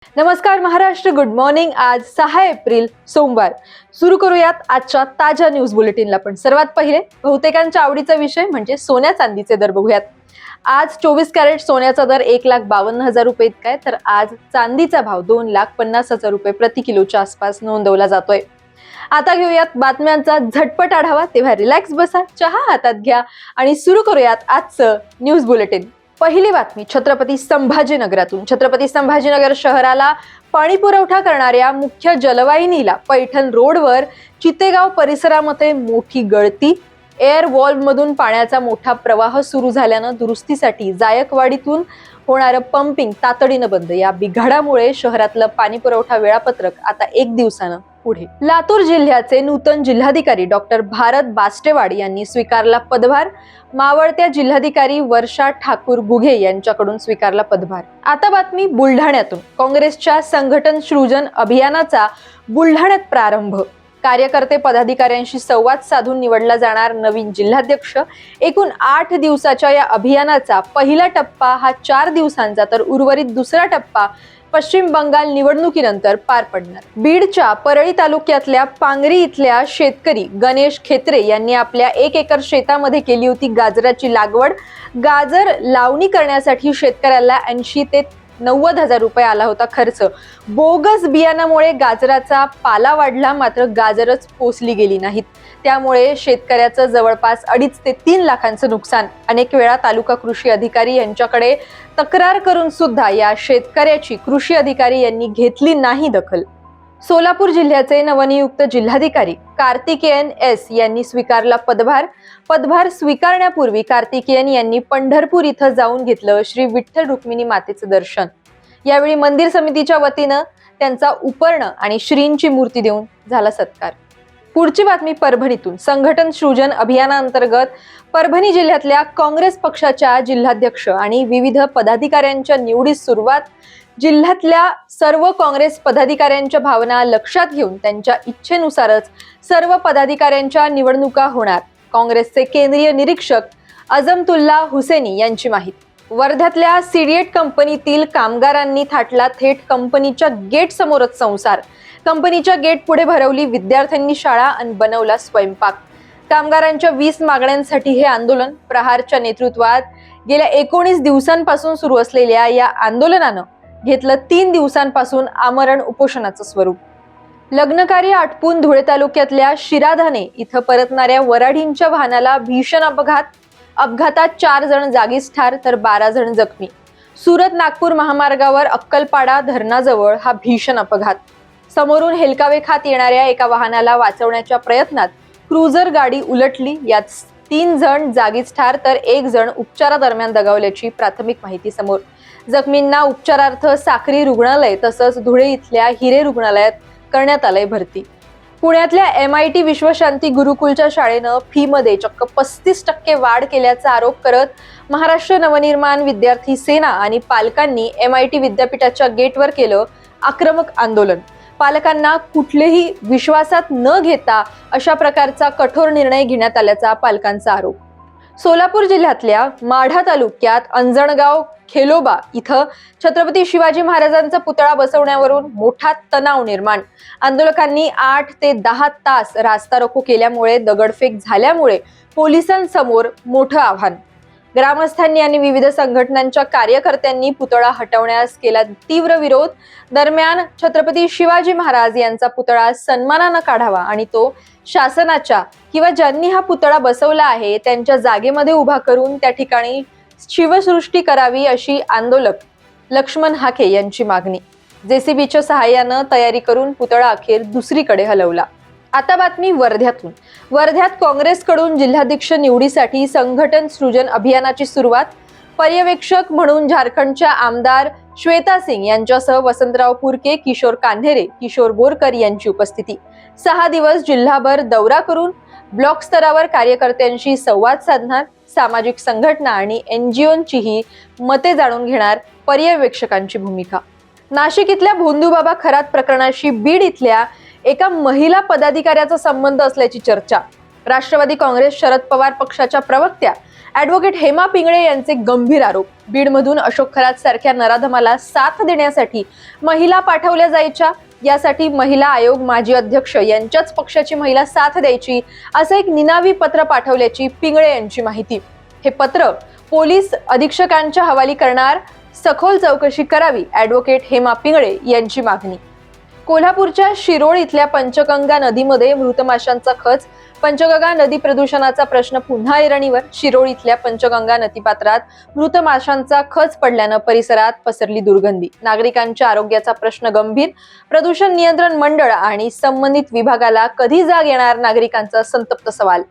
नमस्कार Maharashtra, good morning. आज 6 April सोमवार। सुरू करूयात आजच्या ताज्या न्यूज बुलेटिनला। पण सर्वात पहिले बहुतेकांच्या आवडीचा विषय म्हणजे सोन्या चांदीचे दर बघूयात। आज 24 कॅरेट सोन्याचा दर 1,52,000 रुपये इतका आहे, तर आज चांदीचा भाव 2,50,000 रुपये प्रति किलोच्या आसपास नोंदवला जातोय। आता घेऊयात बातम्यांचा झटपट आढावा, तेव्हा रिलॅक्स बसा, चहा हातात घ्या आणि सुरू करूयात आजचं न्यूज बुलेटिन। पहिली बातमी छत्रपती संभाजीनगरातून। छत्रपती संभाजीनगर शहराला पाणी पुरवठा करणाऱ्या मुख्य जलवाहिनीला पैठण रोडवर चितेगाव परिसरामध्ये मोठी गळती। एअर वॉल्व मधून पाण्याचा मोठा प्रवाह सुरू झाल्यानं दुरुस्तीसाठी जायकवाडीतून होणारं पंपिंग तातडीनं बंद। या बिघाडामुळे शहरातलं पाणी पुरवठा वेळापत्रक आता 1 दिवसानं पुढे। लातूर जिल्ह्याचे नूतन जिल्हाधिकारी डॉक्टर भारत बास्टेवाड यांनी स्वीकारला पदभार। मावळत्या जिल्हाधिकारी वर्षा ठाकूर गुघे यांच्याकडून स्वीकारला पदभार। आता बातमी बुलढाण्यातून। काँग्रेसच्या संघटन सृजन अभियानाचा बुलढाण्यात प्रारंभ। कार्यकर्ते पदाधिकाऱ्यांशी संवाद साधून निवडला जाणार नवीन जिल्हाध्यक्ष। एकूण 8 दिवसाच्या या अभियानाचा पहिला टप्पा हा 4 दिवसांचा, तर उर्वरित दुसरा टप्पा पश्चिम बंगाल निवडणुकीनंतर पार पडणार। बीडच्या परळी तालुक्यातल्या पांगरी इथल्या शेतकरी गणेश खेत्रे यांनी आपल्या 1 एकर शेतामध्ये केली होती गाजराची लागवड। गाजर लावणी करण्यासाठी शेतकऱ्याला 80 ते 90,000 रुपये आला होता खर्च। बोगस बियाणामुळे गाजराचा पाला वाढला, मात्र गाजरच पोसली गेली नाहीत। त्यामुळे शेतकऱ्याचं जवळपास 2.5 ते 3 लाखांचं नुकसान। अनेक वेळा तालुका कृषी अधिकारी यांच्याकडे तक्रार करून सुद्धा या शेतकऱ्याची कृषी अधिकारी यांनी घेतली नाही दखल। सोलापूर जिल्ह्याचे नवनियुक्त जिल्हाधिकारी कार्तिकेयन एस यांनी स्वीकारला पदभार। पदभार स्वीकारण्यापूर्वी कार्तिकेयन यांनी पंढरपूर इथं जाऊन घेतलं श्री विठ्ठल रुक्मिणी मातेचं दर्शन। यावेळी मंदिर समितीच्या वतीनं त्यांचा उपर्ण आणि श्रींची मूर्ती देऊन झाला सत्कार। पुढची बातमी परभणीतून। संघटन सृजन अभियानांतर्गत परभणी जिल्ह्यातल्या काँग्रेस पक्षाच्या जिल्हाध्यक्ष आणि विविध पदाधिकाऱ्यांच्या निवडीस सुरुवात। जिल्ह्यातल्या सर्व काँग्रेस पदाधिकाऱ्यांच्या भावना लक्षात घेऊन त्यांच्या इच्छेनुसारच सर्व पदाधिकाऱ्यांच्या निवडणुका होणार। काँग्रेसचे केंद्रीय निरीक्षक अजमतुल्ला हुसेनी यांची माहिती। वर्ध्यातल्या सीडीएट कंपनीतील कामगारांनी थाटला थेट कंपनीच्या गेट समोरच संसार। कंपनीच्या गेट पुढे भरवली विद्यार्थ्यांनी शाळा आणि बनवला स्वयंपाक। कामगारांच्या 20 मागण्यांसाठी हे आंदोलन। प्रहारच्या नेतृत्वात गेल्या 19 दिवसांपासून सुरू असलेल्या या आंदोलनानं घेतलं 3 दिवसांपासून आमरण उपोषणाचं स्वरूप। लग्नकार्य आटपून धुळे तालुक्यातल्या शिराधाने इथं परतणाऱ्या वराडींच्या वाहनाला भीषण अपघात। अपघातात 4 जण जागीच ठार, तर 12 जण जखमी। सुरत नागपूर महामार्गावर अक्कलपाडा धरणाजवळ हा भीषण अपघात। समोरून हेलकावे खात येणाऱ्या एका वाहनाला वाचवण्याच्या प्रयत्नात क्रुझर गाडी उलटली। यात 3 जण जागीच ठार, तर 1 जण उपचारादरम्यान दगावल्याची प्राथमिक माहिती समोर। जखमींना उपचारार्थ साक्री रुग्णालय तसंच धुळे इथल्या हिरे रुग्णालयात करण्यात आलंय भरती। पुण्यातल्या MIT विश्वशांती गुरुकुलच्या शाळेनं फी मध्ये चक्क 35% वाढ केल्याचा आरोप करत महाराष्ट्र नवनिर्माण विद्यार्थी सेना आणि पालकांनी MIT विद्यापीठाच्या गेटवर केलं आक्रमक आंदोलन। पालकांना कुठलेही विश्वासात न घेता अशा प्रकारचा कठोर निर्णय घेण्यात आल्याचा पालकांचा आरोप। सोलापूर जिल्ह्यातल्या माढा तालुक्यात अंजणगाव खेलोबा इथं छत्रपती शिवाजी महाराजांचा पुतळा बसवण्यावरून मोठा तणाव निर्माण। आंदोलकांनी 8 ते 10 तास रास्ता रोको केल्यामुळे दगडफेक झाल्यामुळे पोलिसांसमोर मोठं आव्हान। ग्रामस्थांनी आणि विविध संघटनांच्या कार्यकर्त्यांनी पुतळा हटवण्यास केला तीव्र विरोध। दरम्यान छत्रपती शिवाजी महाराज यांचा पुतळा सन्मानानं काढावा आणि तो शासनाच्या किंवा ज्यांनी हा पुतळा बसवला आहे त्यांच्या जागेमध्ये उभा करून त्या ठिकाणी शिवसृष्टी करावी, अशी आंदोलक लक्ष्मण हाके यांची मागणी। JCBच्या सहाय्यानं तयारी करून पुतळा अखेर दुसरीकडे हलवला। आता बातमी वर्ध्यातून। वर्ध्यात काँग्रेसकडून जिल्हाध्यक्ष निवडीसाठी संघटन सृजन अभियानाची सुरुवात। पर्यवेक्षक म्हणून झारखंडच्या आमदार श्वेता सिंग यांच्यासह वसंतराव पुरके, किशोर कान्हेरे, किशोर बोरकर यांची उपस्थिती। 6 दिवस जिल्हाभर दौरा करून ब्लॉक स्तरावर कार्यकर्त्यांशी संवाद साधणार। सामाजिक संघटना आणि NGOंचीही मते जाणून घेणार पर्यवेक्षकांची भूमिका। नाशिक इथल्या भोंदूबाबा खरात प्रकरणाशी बीड इथल्या एका महिला पदाधिकाऱ्याचा संबंध असल्याची चर्चा। राष्ट्रवादी काँग्रेस शरद पवार पक्षाच्या प्रवक्त्या ॲडव्होकेट हेमा पिंगळे यांचे गंभीर आरोप. बीडमधून अशोक खरात सारख्या नराधमाला साथ देण्यासाठी महिला पाठवल्या जायच्या, यासाठी महिला आयोग माजी अध्यक्ष यांच्याच पक्षाची महिला साथ द्यायची, असं एक निनावी पत्र पाठवल्याची पिंगळे यांची माहिती. हे पत्र पोलीस अधीक्षकांच्या हवाली करणार, सखोल चौकशी करावी, ॲडव्होकेट हेमा पिंगळे यांची मागणी. कोल्हापूरच्या शिरोळ इथल्या पंचगंगा नदीमध्ये मृत माशांचा खच. पंचगंगा नदी प्रदूषणाचा प्रश्न पुन्हा ऐरणीवर. शिरोळ इथल्या पंचगंगा नदीपात्रात मृत माशांचा खच पडल्यानं परिसरात पसरली दुर्गंधी. नागरिकांच्या आरोग्याचा प्रश्न गंभीर. प्रदूषण नियंत्रण मंडळ आणि संबंधित विभागाला कधी जाग येणार, नागरिकांचा संतप्त सवाल.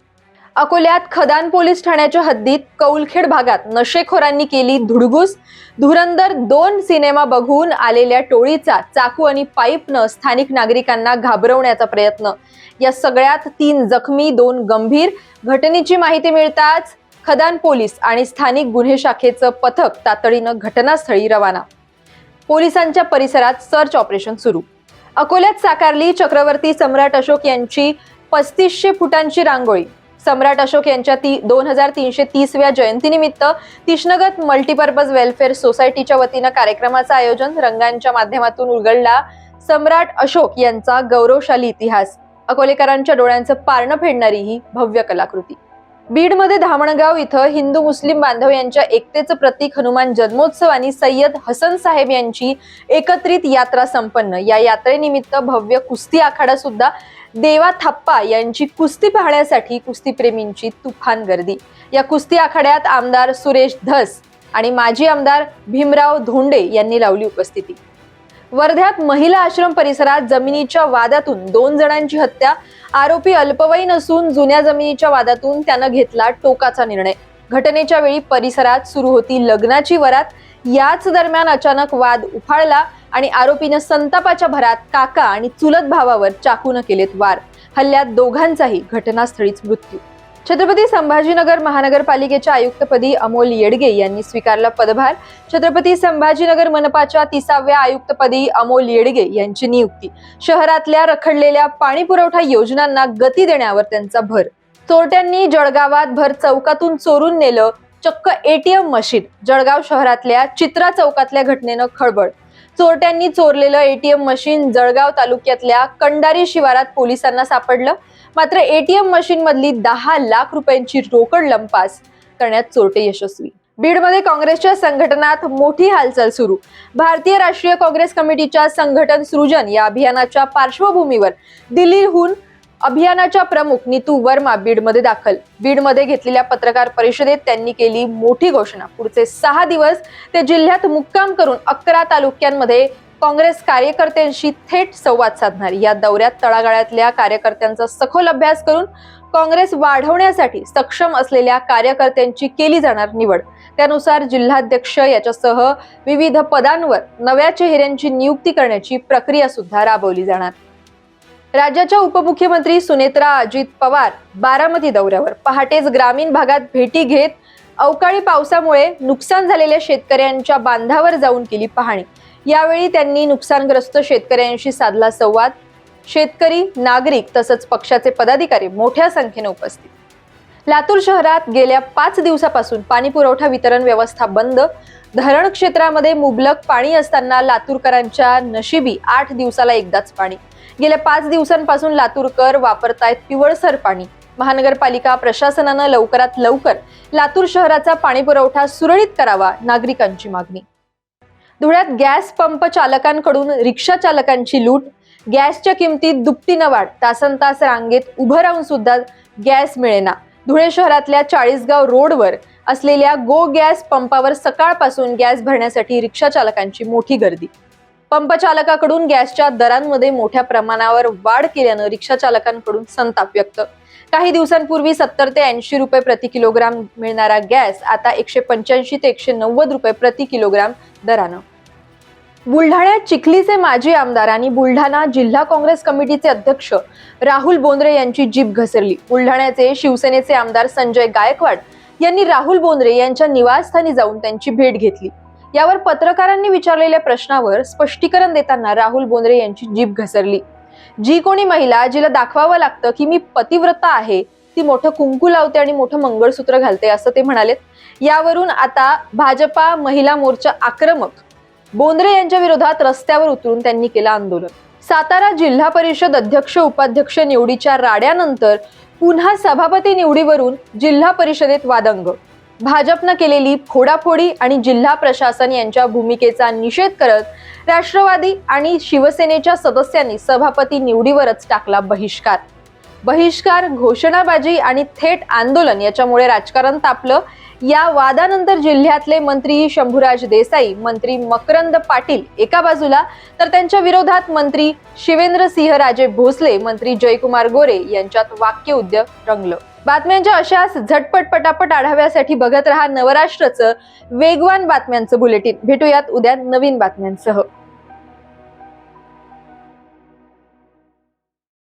अकोल्यात खदान पोलीस ठाण्याच्या हद्दीत कौलखेड भागात नशेखोरांनी केली धुडगूस. धुरंधर 2 सिनेमा बघून आलेल्या टोळीचा चाकू आणि पाईपनं स्थानिक नागरिकांना घाबरवण्याचा प्रयत्न. या सगळ्यात 3 जखमी, 2 गंभीर. घटनेची माहिती मिळताच खदान पोलीस आणि स्थानिक गुन्हे शाखेचं पथक तातडीनं घटनास्थळी रवाना. पोलिसांच्या परिसरात सर्च ऑपरेशन सुरू. अकोल्यात साकारली छत्रपती सम्राट अशोक यांची 3500 फुटांची रांगोळी. सम्राट अशोक यांच्या 2330व्या जयंतीनिमित्त तिष्णगत मल्टीपर्पज वेलफेअर सोसायटीच्या वतीनं कार्यक्रमाचं आयोजन. रंगांच्या माध्यमातून उलगडला सम्राट अशोक यांचा गौरवशाली इतिहास. अकोलेकरांच्या डोळ्यांचं पारणं फेडणारी ही भव्य कलाकृती. बीडमध्ये धामणगाव इथं हिंदू मुस्लिम बांधव यांच्या एकतेचं प्रतीक हनुमान जन्मोत्सव आणि सय्यद हसन साहेब यांची एकत्रित यात्रा संपन्न. या यात्रेनिमित्त भव्य कुस्ती आखाडा सुद्धा. देवा थाप्पा यांची कुस्ती पाहण्यासाठी कुस्तीप्रेमींची तुफान गर्दी. या कुस्ती आखाड्यात आमदार सुरेश धस आणि माजी आमदार भीमराव धोंडे यांनी लावली उपस्थिती. वर्ध्यात महिला आश्रम परिसरात जमिनीच्या वादातून 2 जणांची हत्या. आरोपी अल्पवयीन असून जुन्या जमिनीच्या वादातून त्यानं घेतला टोकाचा निर्णय. घटनेच्या वेळी परिसरात सुरू होती लग्नाची वरात. याच दरम्यान अचानक वाद उफाळला आणि आरोपीनं संतापाच्या भरात काका आणि चुलत भावावर चाकून केलेत वार. हल्ल्यात दोघांचाही घटनास्थळीच मृत्यू. छत्रपती संभाजीनगर महानगरपालिकेच्या आयुक्तपदी अमोल येडगे यांनी स्वीकारला पदभार. छत्रपती संभाजीनगर मनपाच्या 30व्या आयुक्तपदी अमोल येडगे यांची नियुक्ती. शहरातल्या रखडलेल्या पाणी पुरवठा योजनांना गती देण्यावर त्यांचा भर. चोरट्यांनी जळगावात भर चौकातून चोरून नेलं चक्क ATM मशीन. जळगाव शहरातल्या चित्रा चौकातल्या घटनेनं खळबळ. चोरट्यांनी चोरलेलं ATM मशीन जळगाव तालुक्यातल्या कंडारी शिवारात पोलिसांना सापडलं. मात्र ATM मशीन मधली 10 लाख रुपयांची रोकड लंपास करण्यात चोरटे यशस्वी. बीडमध्ये काँग्रेसच्या संघटनात मोठी हालचाल सुरू. भारतीय राष्ट्रीय काँग्रेस कमिटीच्या संघटन सृजन या अभियानाच्या पार्श्वभूमीवर दिल्लीहून अभियानाच्या प्रमुख नीतू वर्मा बीडमध्ये दाखल. बीडमध्ये घेतलेल्या पत्रकार परिषदेत त्यांनी केली मोठी घोषणा. पुढचे 6 दिवस ते जिल्ह्यात मुक्काम करून 11 तालुक्यांमध्ये काँग्रेस कार्यकर्त्यांशी थेट संवाद साधणार. या दौऱ्यात तळागाळातल्या कार्यकर्त्यांचा सखोल अभ्यास करून काँग्रेस वाढवण्यासाठी सक्षम असलेल्या कार्यकर्त्यांची केली जाणार निवड. त्यानुसार जिल्हाध्यक्ष याच्यासह विविध पदांवर नव्या चेहऱ्यांची नियुक्ती करण्याची प्रक्रिया सुद्धा राबवली जाणार. राज्याच्या उपमुख्यमंत्री सुनेत्रा अजित पवार बारामती दौऱ्यावर. पहाटेच ग्रामीण भागात भेटी घेत अवकाळी पावसामुळे नुकसान झालेल्या शेतकऱ्यांच्या बांधावर जाऊन केली पाहणी. यावेळी त्यांनी नुकसानग्रस्त शेतकऱ्यांशी साधला संवाद. शेतकरी, नागरिक तसंच पक्षाचे पदाधिकारी मोठ्या संख्येने उपस्थित. लातूर शहरात गेल्या 5 दिवसापासून पाणी पुरवठा वितरण व्यवस्था बंद. धरण क्षेत्रामध्ये मुबलक पाणी असताना लातूरकरांच्या नशिबी 8 दिवसाला एकदाच पाणी. गेल्या 5 दिवसांपासून लातूरकर वापरतायत पिवळसर पाणी. महानगरपालिका प्रशासनानं लवकरात लवकर लातूर शहराचा पाणी पुरवठा सुरळीत करावा, नागरिकांची मागणी. धुळ्यात गॅस पंप चालकांकडून रिक्षा चालकांची लूट. गॅसच्या किमतीत दुपटीनं वाढ. तासनतास रांगेत उभं राहून सुद्धा गॅस मिळेना. धुळे शहरातल्या 40गाव रोडवर असलेल्या गो गॅस पंपावर सकाळपासून गॅस भरण्यासाठी रिक्षा चालकांची मोठी गर्दी. पंप चालकाकडून गॅसच्या दरांमध्ये मोठ्या प्रमाणावर वाढ केल्यानं रिक्षा चालकांकडून संताप व्यक्त. काही दिवसांपूर्वी 70 ते 80 रुपये प्रति किलोग्राम मिळणारा गॅस आता 185 ते 190 रुपये प्रति किलोग्राम दरानं. बुलढाण्यात चिखलीचे माजी आमदार आणि बुलढाणा जिल्हा काँग्रेस कमिटीचे अध्यक्ष राहुल बोंद्रे यांची जीभ घसरली. बुलढाण्याचे शिवसेनेचे आमदार संजय गायकवाड यांनी राहुल बोंद्रे यांच्या निवासस्थानी जाऊन त्यांची भेट घेतली. यावर पत्रकारांनी विचारलेल्या प्रश्नावर स्पष्टीकरण देताना राहुल बोंद्रे यांची जीभ घसरली. जी कोणी महिला जिला दाखवावं लागतं की मी पतिव्रता आहे, ती मोठं कुंकू लावते आणि मोठं मंगळसूत्र घालते असं ते म्हणालेत. यावरून आता भाजपा महिला मोर्चा आक्रमक. बोंद्रे यांच्या विरोधात रस्त्यावर उतरून त्यांनी केलं आंदोलन. सातारा जिल्हा परिषद अध्यक्ष उपाध्यक्ष निवडीच्या राड्यानंतर पुन्हा सभापती निवडीवरून जिल्हा परिषदेत वादंग. भाजपनं केलेली फोडाफोडी आणि जिल्हा प्रशासन यांच्या भूमिकेचा निषेध करत राष्ट्रवादी आणि शिवसेनेच्या सदस्यांनी सभापती निवडीवरच टाकला बहिष्कार, घोषणाबाजी आणि थेट आंदोलन याच्यामुळे राजकारण तापलं. या वादानंतर जिल्ह्यातले मंत्री शंभूराज देसाई, मंत्री मकरंद पाटील एका बाजूला, तर त्यांच्या विरोधात मंत्री शिवेंद्रसिंहराजे भोसले, मंत्री जयकुमार गोरे यांच्यात वाक्ययुद्ध रंगलं. बातम्यांच्या अशाच झटपट पटापट आढाव्यासाठी बघत रहा नवराष्ट्राचं वेगवान बातम्यांचं बुलेटिन. भेटूयात उद्या नवीन बातम्यांसह.